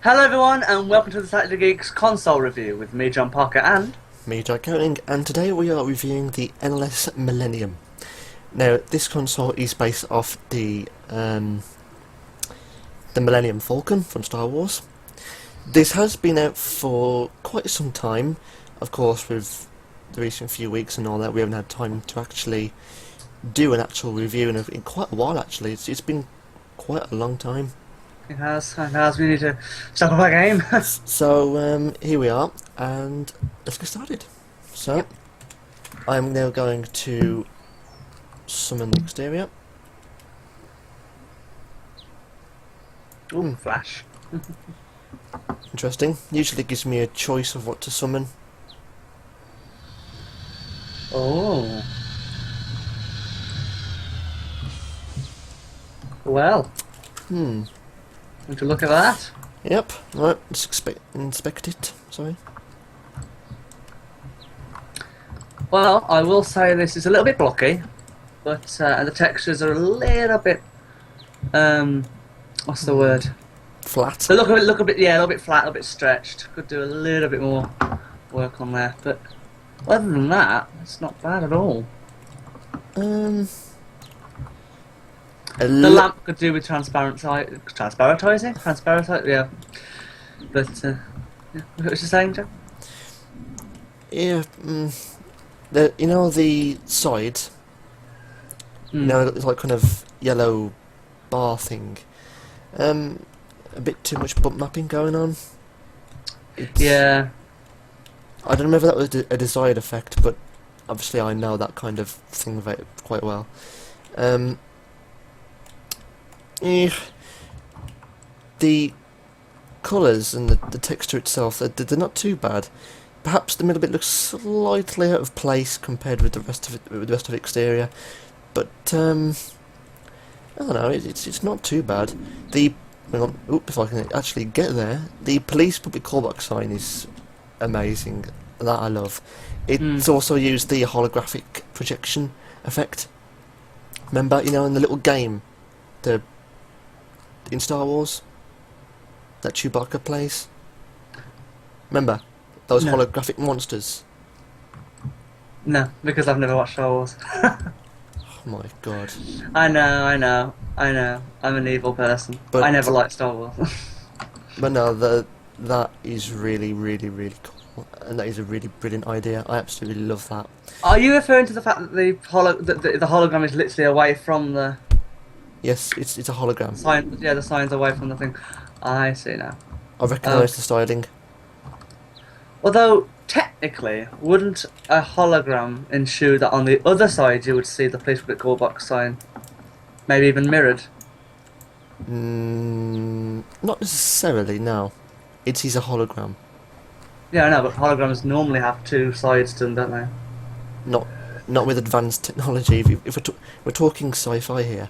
Hello everyone and welcome to the Saturday Geeks console review with me, John Parker, and Me, Jack Coning, and today we are reviewing the NLS Millennium. Now, this console is based off the Millennium Falcon from Star Wars. This has been out for quite some time. Of course, with the recent few weeks and all that, we haven't had time to actually do an actual review in quite a while. Actually, it's been quite a long time. it has. We need to step up our game. So here we are, and let's get started. So Yep. I'm now going to summon the exterior. Ooh, flash. Interesting. Usually it gives me a choice of what to summon. Oh. Well, would you look at that? Yep. Right. Let's inspect it. Sorry. Well, I will say this is a little bit blocky, but the textures are a little bit, what's the word? Flat. They look a bit, yeah, a little bit flat, a little bit stretched. Could do a little bit more work on there, but other than that, it's not bad at all. A The lamp could do with transparentising, yeah. But yeah. What was you saying, Joe? Yeah. The side. It's like kind of yellow bar thing. A bit too much bump mapping going on. Yeah. I don't know if that was a desired effect, but obviously I know that kind of thing quite well. The colours and the texture itself, they're not too bad. Perhaps the middle bit looks slightly out of place compared with the rest of the exterior, but I don't know. It's not too bad. If I can actually get there, the police public callback sign is amazing. That I love. It's also used the holographic projection effect. Remember, in the little game, in Star Wars, that Chewbacca plays. Remember those holographic monsters? No, because I've never watched Star Wars. Oh my god! I know. I'm an evil person. But I never liked Star Wars. But no, that is really, really, really cool, and that is a really brilliant idea. I absolutely love that. Are you referring to the fact that the hologram is literally away from the Yes, it's a hologram. sign? Yeah, the sign's away from the thing. I see now. I recognise the styling. Although technically, wouldn't a hologram ensure that on the other side you would see the police public call box sign, maybe even mirrored? Not necessarily. No, it's a hologram. Yeah, I know, but holograms normally have two sides to them, don't they? Not with advanced technology. If we're talking sci-fi here.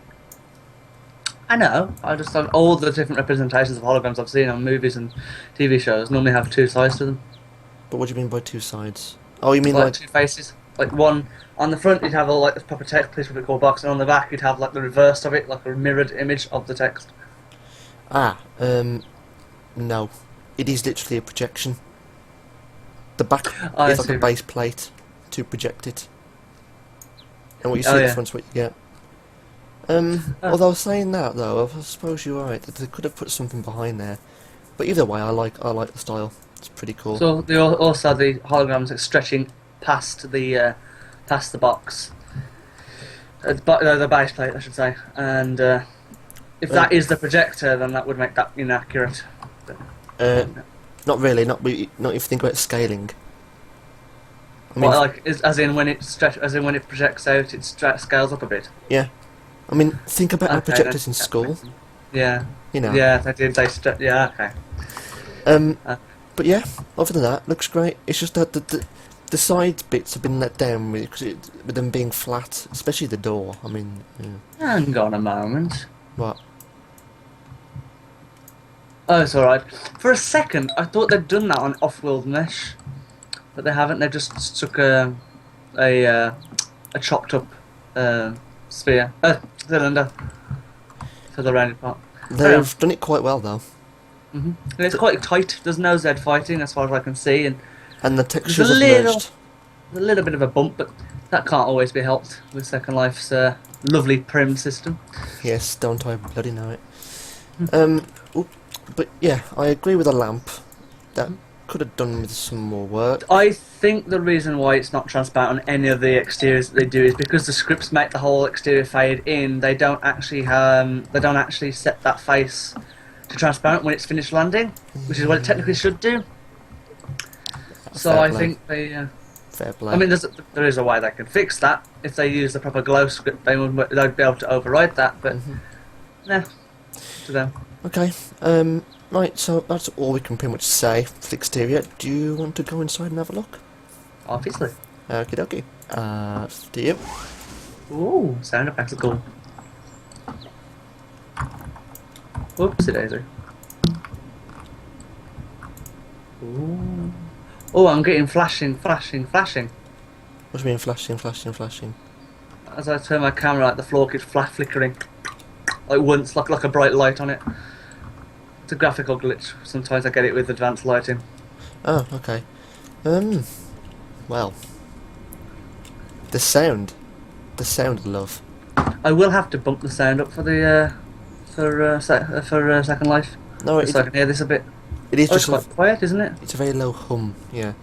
I know. I just thought all the different representations of holograms I've seen on movies and TV shows normally have two sides to them. But what do you mean by two sides? Oh, you mean Like two faces. Like one on the front, you'd have all like the proper text, police public call box, and on the back, you'd have like the reverse of it, like a mirrored image of the text. No, it is literally a projection. The back I is like see. a base plate to project it, and what you see Oh, at the yeah. front's what you get. Although saying that though, I suppose you're right. They could have put something behind there, but either way, I like the style. It's pretty cool. So also the holograms are stretching past the box, the base plate, I should say. And if that is the projector, then that would make that inaccurate. Not really. Not if you think about scaling. I mean, Well, like as in when it projects out, it scales up a bit. yeah. I mean, think about our Okay, projectors in that school. makes sense. Yeah. You know. Yeah, they did. Yeah, okay. But yeah, other than that, looks great. It's just that the side bits have been let down with them being flat, especially the door. I mean, Hang on a moment. what? Oh, it's alright. For a second, I thought they'd done that on Off-World Mesh, but they haven't. They just stuck a chopped up cylinder to the rounded part. They've done it quite well though. And it's quite tight. There's no Z fighting as far as I can see, and And the there's a textures have little, merged. a little bit of a bump, but that can't always be helped with Second Life's lovely prim system. Yes, don't I bloody know it. Oop, but yeah, I agree with the lamp. That could have done with some more work. I think the reason why it's not transparent on any of the exteriors that they do is because the scripts make the whole exterior fade in. They don't actually set that face to transparent when it's finished landing, which is what it technically should do. So Fair I play. think they. Fair play. I mean, there is a way they can fix that if they use the proper glow script. They'd be able to override that, but nah, to them. Okay, right, so that's all we can pretty much say for the exterior. Do you want to go inside and have a look? Obviously. Okie dokie. Do you? Ooh, sound effects are cool. Oopsie daisy. Ooh. Oh, I'm getting flashing. What do you mean flashing? As I turn my camera out, the floor keeps flickering. Like once, like a bright light on it. It's a graphical glitch. Sometimes I get it with advanced lighting. Oh, okay. Well. The sound. Love. I will have to bump the sound up for the Second Life. No, Just so I can hear this a bit. it is Oh, it's just quite quiet, isn't it? it's a very low hum, yeah.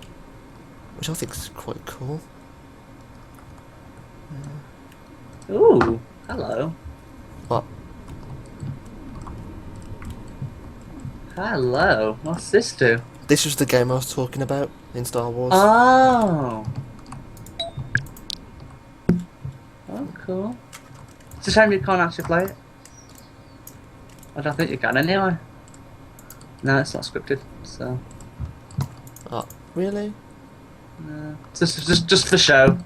Which I think is quite cool. Ooh, hello. What? Hello. What's this do? This was the game I was talking about in Star Wars. Oh. Oh, cool. It's a shame you can't actually play it. I don't think you can anyway. No, it's not scripted, so Oh, really? no. It's just for show.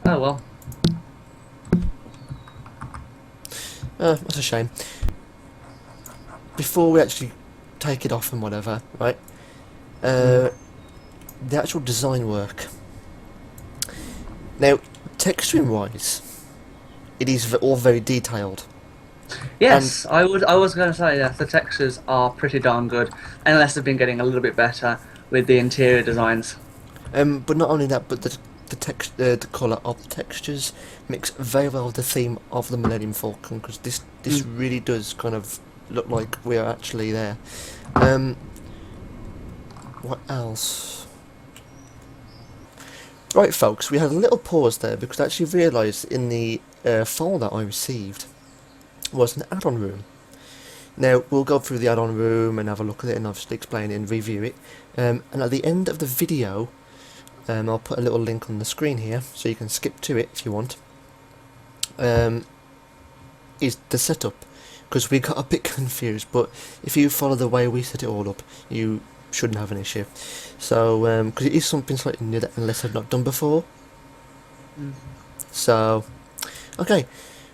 Oh well. That's a shame. Before we actually take it off and whatever, right? The actual design work. Now, texturing wise, it is all very detailed. Yes, I was going to say that the textures are pretty darn good, unless they've been getting a little bit better with the interior designs. But not only that, but the colour of the textures mix very well with the theme of the Millennium Falcon, because this really does kind of look like we're actually there. What else? Right, folks, we had a little pause there because I actually realised in the file that I received was an add-on room. Now, we'll go through the add-on room and have a look at it and obviously explain it and review it. And at the end of the video, I'll put a little link on the screen here so you can skip to it if you want. Is the setup, because we got a bit confused, but if you follow the way we set it all up, you shouldn't have an issue. So, because it is something slightly new that unless I've not done before. So, okay,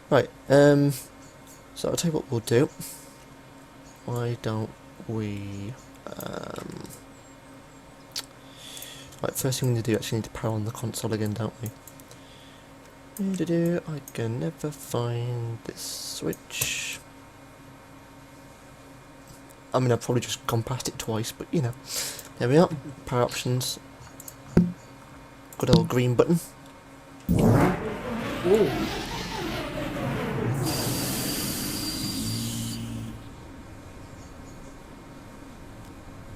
right. So I'll tell you what we'll do. Why don't we? Right, first thing we need to do, actually need to power on the console again, don't we? I can never find this switch. I mean, I've probably just gone past it twice, but you know. There we are. Power options. Good old green button. Ooh.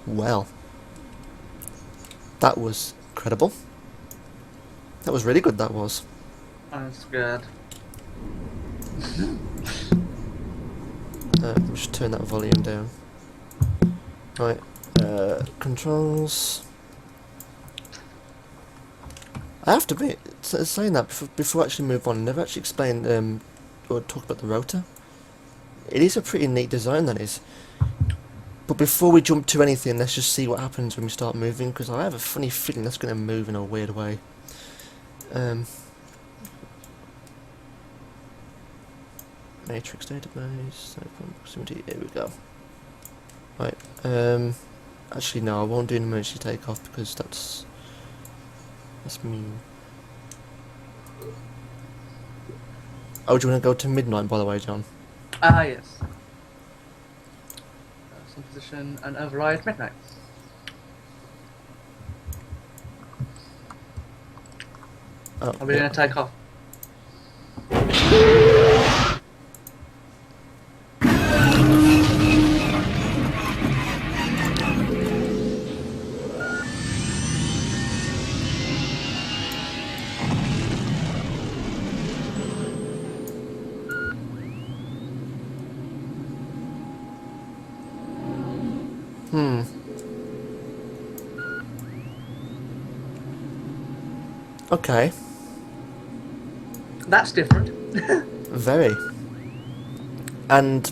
Well, that was incredible. That was really good, that was. That's good. Just turn that volume down. Right, controls. I have to admit, saying that before I actually move on, I never actually explained or talked about the rotor. It is a pretty neat design, that is. But before we jump to anything, let's just see what happens when we start moving, because I have a funny feeling that's going to move in a weird way. Matrix database, proximity, here we go. Right, actually no, I won't do an emergency takeoff because that's mean. Oh, do you want to go to midnight, by the way, John? Ah, yes. position and override midnight. Oh, Are we going to take off? Okay. That's different. Very. And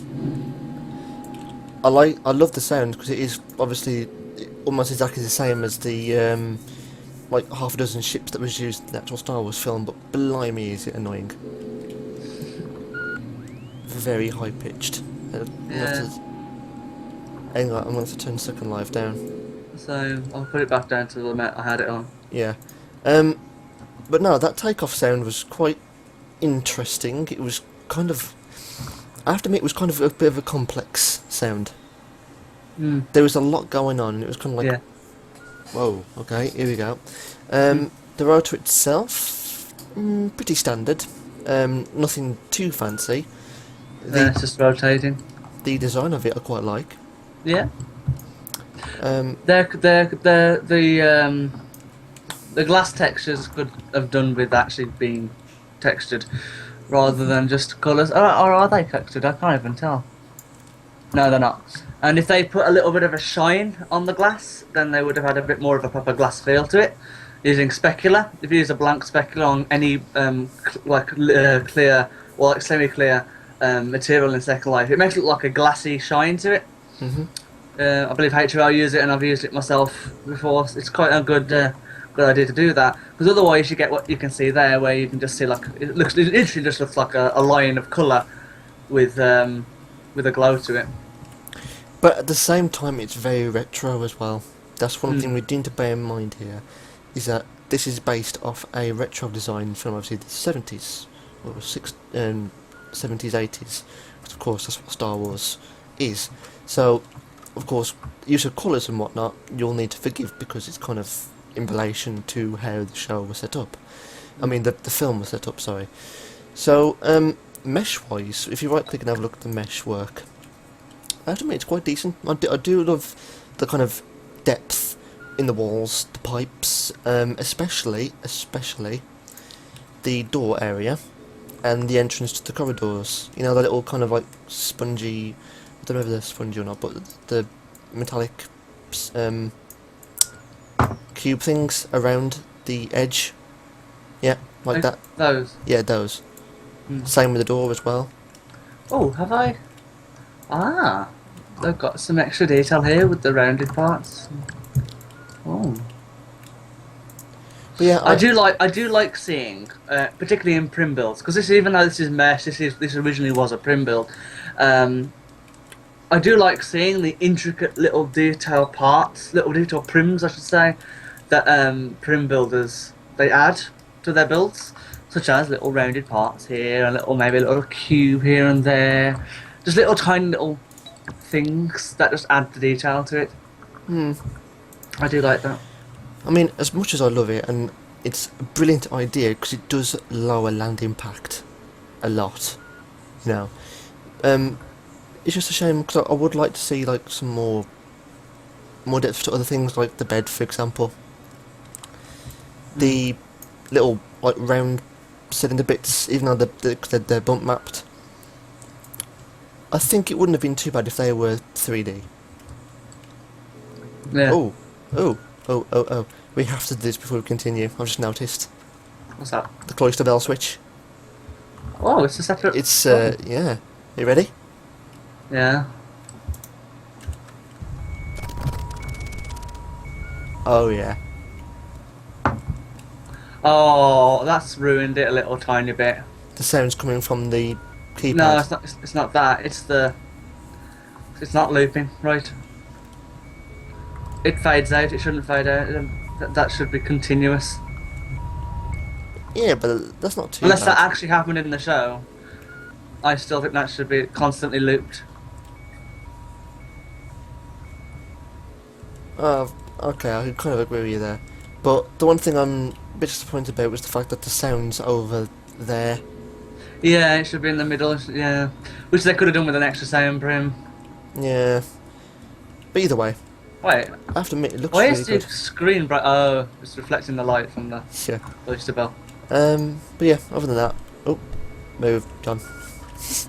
I love the sound because it is obviously almost exactly the same as the like half a dozen ships that was used in the actual Star Wars film, but blimey is it annoying. Very high pitched. Yeah. Hang on, I'm going to turn second live down. So I'll put it back down to the amount I had it on. Yeah. But no, that takeoff sound was quite interesting. It was kind of, I have to admit, it was kind of a bit of a complex sound. There was a lot going on, and it was kind of like, whoa, okay, here we go. The rotor itself, pretty standard. Nothing too fancy. It's just rotating. The design of it I quite like. Yeah. The glass textures could have done with actually being textured rather than just colours. Or are they textured? I can't even tell. No, they're not. And if they put a little bit of a shine on the glass, then they would have had a bit more of a proper glass feel to it. Using specular, if you use a blank specular on any clear or like semi-clear material in Second Life, it makes it look like a glassy shine to it. I believe HRL use it, and I've used it myself before. It's quite a good idea to do that, because otherwise you get what you can see there, where you can just see like it literally just looks like a line of colour with a glow to it. But at the same time, it's very retro as well. That's one thing we need to bear in mind here, is that this is based off a retro design from obviously the 70s, or 70s, 80s. But of course, that's what Star Wars is. So, of course, use of colours and whatnot, you'll need to forgive, because it's kind of in relation to how the show was set up. I mean, the film was set up, sorry. So, mesh-wise, if you right-click and have a look at the mesh work, I have to admit, it's quite decent. I do love the kind of depth in the walls, the pipes, especially the door area and the entrance to the corridors. You know, the little kind of like spongy, I don't know if they're spongy or not, but the metallic cube things around the edge. Yeah, like that. Those? Yeah, those. Same with the door as well. Oh, have I? Ah, they've got some extra detail here with the rounded parts. Oh. But yeah, I do like seeing, particularly in prim builds, because even though this is mesh, this originally was a prim build. I do like seeing the intricate little detail parts, little detail prims, I should say, that prim builders they add to their builds, such as little rounded parts here, and maybe a little cube here and there, just little tiny little things that just add the detail to it. I do like that. I mean, as much as I love it, and it's a brilliant idea because it does lower land impact a lot, you know. It's just a shame because I would like to see like some more depth to other things, like the bed, for example. The little like round cylinder bits, even though they're bump mapped. I think it wouldn't have been too bad if they were 3D. Yeah. Oh. We have to do this before we continue. I've just noticed. What's that? The cloister bell switch. Oh, it's a separate. It's, yeah. You ready? Yeah. Oh, yeah. Oh, that's ruined it a little tiny bit. The sound's coming from the keypad. No, it's not. It's not that. It's not looping, right? It fades out. It shouldn't fade out. That should be continuous. Yeah, but that's not too Unless bad. that actually happened in the show, I still think that should be constantly looped. Okay, I kind of agree with you there. But the one thing I'm a bit disappointed about was the fact that the sound's over there. Yeah, it should be in the middle. Yeah, which they could have done with an extra sound for him. Yeah. But either way, Wait, I have to admit, it looks why really is your good. screen bright? Oh, it's reflecting the light from the Yeah. booster bell. But yeah, other than that... Oh, move, John.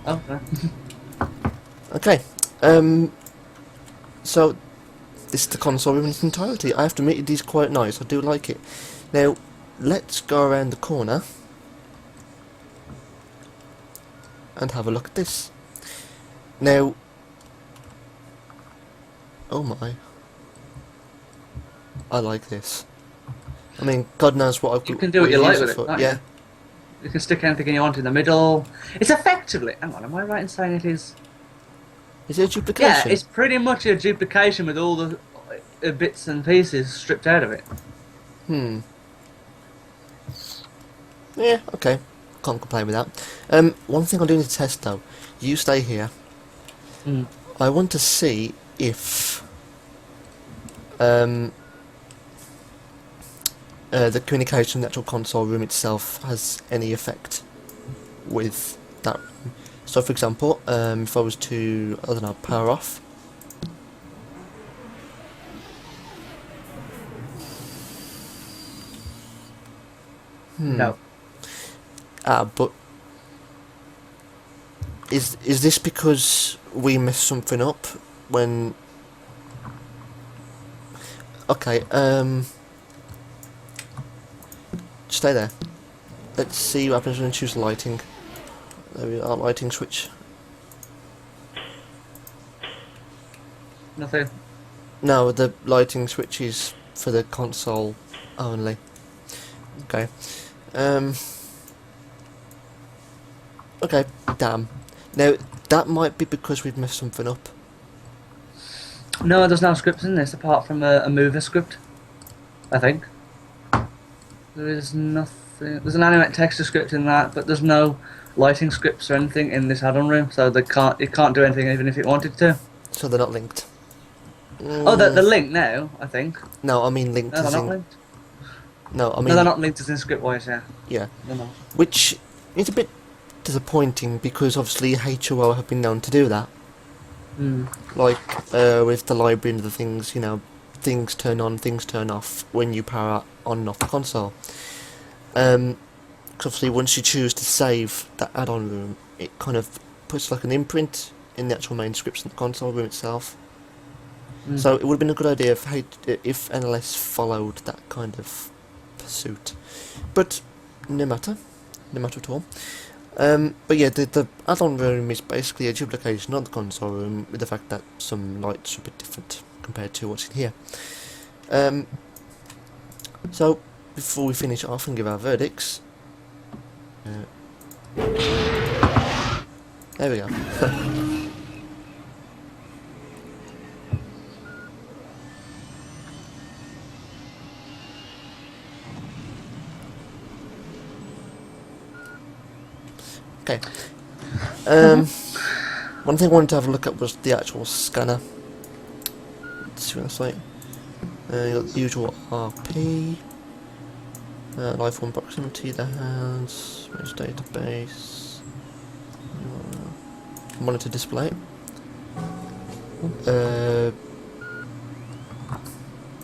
Oh, okay. Okay. So, this is the console room in its entirety. I have to admit, it is quite nice. I do like it. Now, let's go around the corner and have a look at this. Now, oh my, I like this. I mean, God knows what I You can do what you like with it, for. can't Yeah. you? You can stick anything you want in the middle. It's effectively. Hang on, am I right in saying it is? Is it a duplication? Yeah, it's pretty much a duplication with all the bits and pieces stripped out of it. Hmm. Yeah, okay. Can't complain with that. One thing I do need to test though. You stay here. Mm. I want to see if the communication in the actual console room itself has any effect with that room. So for example, if I was to, I don't know, power off. No. But is this because we messed something up when? Okay, stay there. Let's see what happens when I choose lighting. There we are, lighting switch. Nothing. No, the lighting switch is for the console only. Okay. Okay, damn. Now, that might be because we've messed something up. No, there's no scripts in this apart from a mover script. I think. There is nothing. There's an animate texture script in that, but there's no lighting scripts or anything in this add-on room, so it can't do anything even if it wanted to. So they're not linked. Oh, they're linked now, I think. No, I mean linked No, they're as not in... linked. No, I mean... No, they're not linked as in script-wise, yeah. Yeah. They're not. Which is a bit disappointing because obviously HOO have been known to do that. Mm. Like with the library and the things, you know, things turn on, things turn off when you power on and off the console. Because obviously once you choose to save that add-on room, it kind of puts like an imprint in the actual main scripts in the console room itself. Mm. So it would have been a good idea if NLS followed that kind of pursuit. But no matter at all. But yeah, the add-on room is basically a duplication of the console room with the fact that some lights are a bit different compared to what's in here. So before we finish off and give our verdicts, there we go. Okay. One thing I wanted to have a look at was the actual scanner. Let's see what that's like. You got the usual RP, Lifeform proximity, the hands, manage database, monitor display,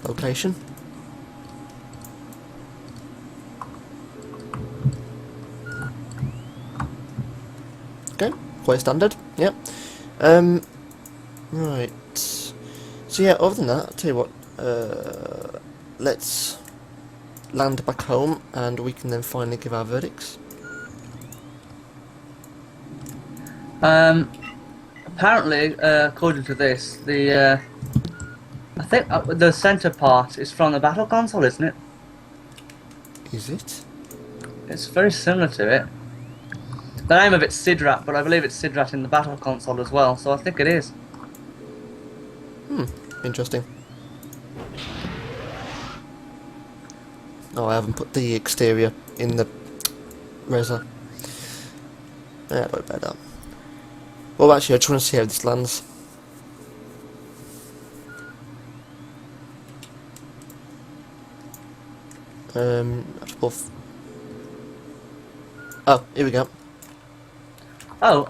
location. Okay, quite standard, yep. Right. So yeah, other than that, I'll tell you what, let's land back home and we can then finally give our verdicts. Apparently, according to this, I think the center part is from the battle console, isn't it? Is it? It's very similar to it. The name of it's Sidrat, but I believe it's Sidrat in the battle console as well, so I think it is. Interesting. Oh, I haven't put the exterior in the Reza. Yeah, don't bet that. Well, actually, I just want to see how this lands. That's both. Oh, here we go. Oh.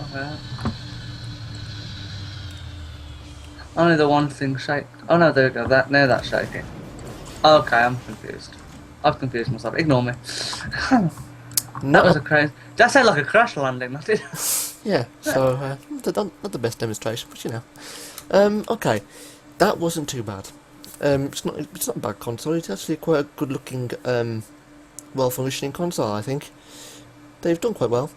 Okay. Only the one thing shake. Oh no, there we go. Now that's shaking. Okay, I'm confused. I've confused myself. Ignore me. That was a crazy. That sounded like a crash landing. That did. Yeah. So not the best demonstration, but you know. Okay, that wasn't too bad. It's not a bad console. It's actually quite a good looking, well functioning console. I think they've done quite well.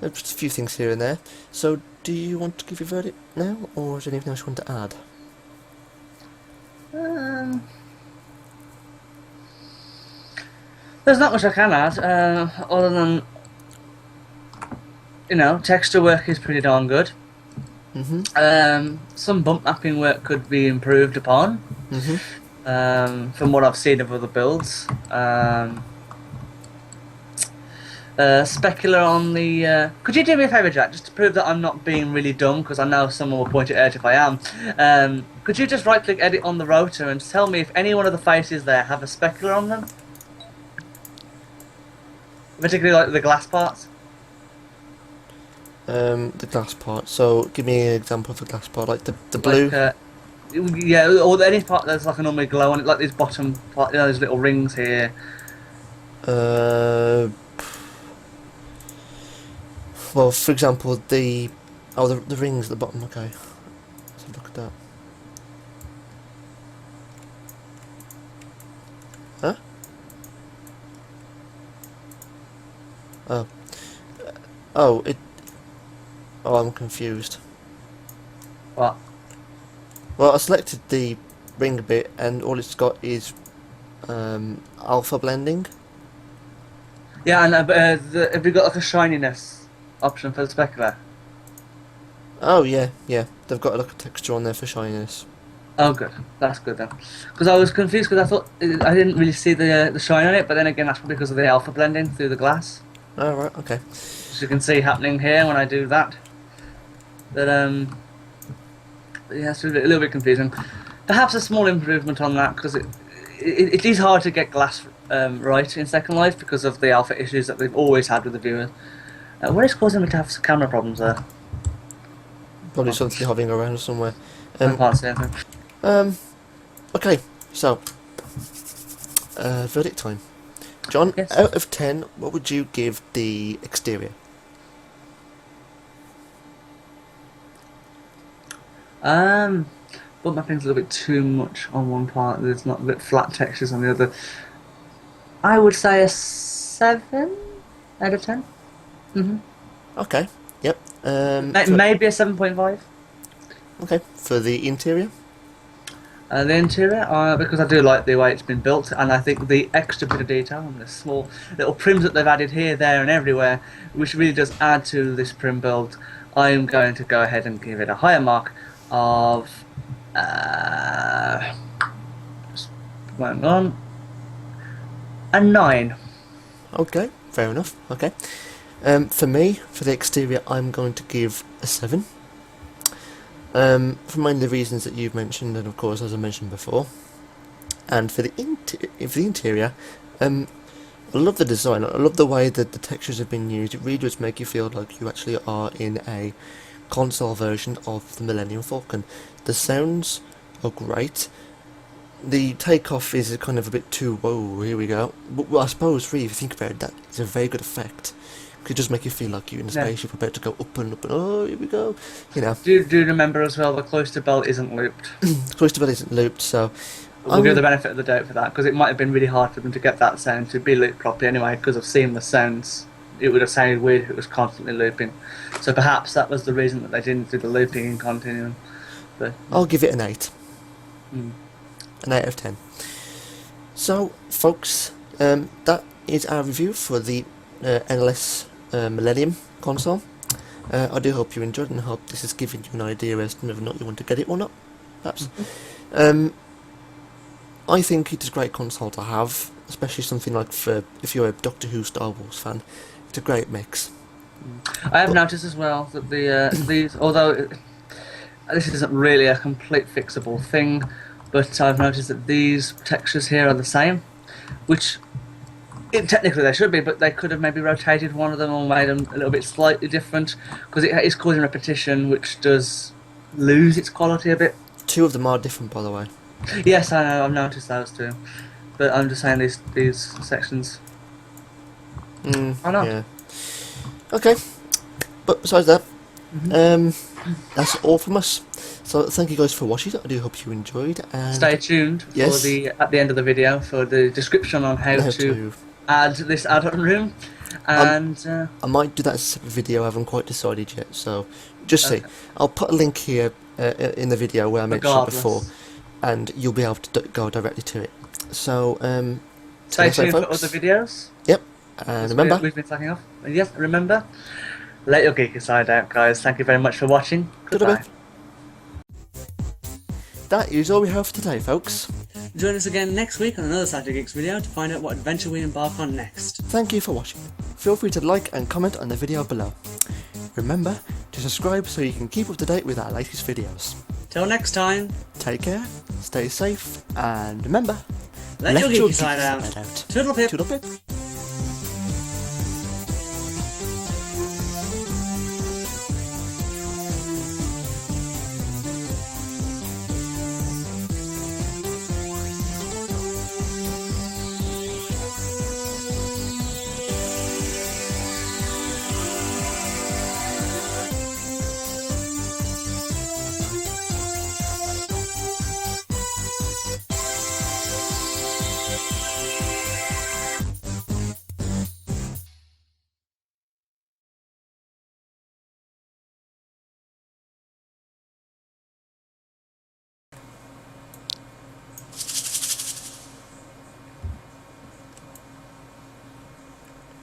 There's just a few things here and there. So, do you want to give your verdict now, or is there anything else you want to add? There's not much I can add, other than, you know, texture work is pretty darn good. Some bump mapping work could be improved upon. From what I've seen of other builds. Specular on the... could you do me a favour, Jack, just to prove that I'm not being really dumb, because I know someone will point it out if I am. Could you just right-click edit on the rotor and tell me if any one of the faces there have a specular on them? Particularly like the glass parts. The glass part. So, give me an example of the glass part, like the blue. Like, yeah, or any part there's like a normal glow on it, like these bottom part, you know, those little rings here. Well, for example, the rings at the bottom. Okay, let's have a look at that. Huh? Oh. Oh, it. Oh, I'm confused. What? Well, I selected the ring bit, and all it's got is alpha blending. Yeah, and have you got like a shininess option for the specular? Oh yeah, they've got like a texture on there for shininess. Oh, good. That's good then. Because I was confused because I thought I didn't really see the shine on it, but then again that's probably because of the alpha blending through the glass. Oh right, okay. As you can see happening here when I do that. But yeah, it's a little bit confusing. Perhaps a small improvement on that, because it is hard to get glass right in Second Life because of the alpha issues that they've always had with the viewers. What is causing me to have some camera problems there? Probably something hovering around somewhere. I can't see anything. Okay, so verdict time. John, Yes. out of 10, what would you give the exterior? But my thing's a little bit too much on one part. There's not a bit flat textures on the other. I would say a 7 out of 10. Okay, yep. Maybe a 7.5. Okay, for the interior? The interior, because I do like the way it's been built, and I think the extra bit of detail and the small little prims that they've added here, there, and everywhere, which really does add to this prim build, I am going to go ahead and give it a higher mark of. Hang on. A 9. Okay, fair enough. Okay. For me, for the exterior, I'm going to give a 7. For mainly the reasons that you've mentioned, and of course, as I mentioned before. And for the interior, I love the design. I love the way that the textures have been used. It really does make you feel like you actually are in a console version of the Millennium Falcon. The sounds are great. The takeoff is kind of a bit too, whoa, here we go. But well, I suppose, really, if you think about it, that is a very good effect. It does make you feel like you're in a spaceship about to go up and up and, oh, here we go. You know. Do remember as well, the cloister belt isn't looped. Cloister belt isn't looped, so... We'll give the benefit of the doubt for that, because it might have been really hard for them to get that sound to be looped properly anyway, because of seamless sounds. It would have sounded weird if it was constantly looping. So perhaps that was the reason that they didn't do the looping in continuum. But I'll give it an 8. An 8 out of 10. So, folks, that is our review for the NLS Millennium Console. I do hope you enjoyed, and I hope this has given you an idea as to whether or not you want to get it or not, perhaps. I think it is a great console to have, especially something like for if you're a Doctor Who Star Wars fan. It's a great mix. I have noticed as well that these, although this isn't really a complete fixable thing, but I've noticed that these textures here are the same, which technically they should be, but they could have maybe rotated one of them or made them a little bit slightly different, because it is causing repetition, which does lose its quality a bit. 2 of them are different, by the way. Yes, I know, I've noticed those too, but I'm just saying these sections. I know. Yeah. Okay, but besides that, that's all from us. So thank you guys for watching. I do hope you enjoyed. And Stay tuned for yes, at the end of the video for the description on how to add this add-on room, and I might do that as a separate video. I haven't quite decided yet, so just see. I'll put a link here in the video where I mentioned it before, and you'll be able to go directly to it. So stay tuned for other videos. Yep, and remember, we've been signing off. And yes, remember, let your geeky side out, guys. Thank you very much for watching. Goodbye. That is all we have for today, folks. Join us again next week on another Saturday Geeks video to find out what adventure we embark on next. Thank you for watching. Feel free to like and comment on the video below. Remember to subscribe so you can keep up to date with our latest videos. Till next time, take care, stay safe, and remember, let your geeky side out. Toodle pip. Toodle pip.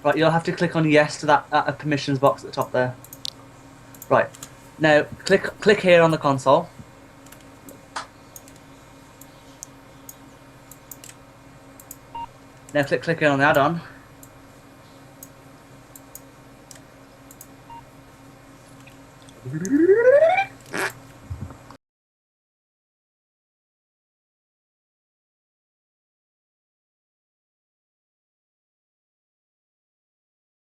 Right, you'll have to click on yes to that permissions box at the top there. Right, now click here on the console. Now click here on the add-on.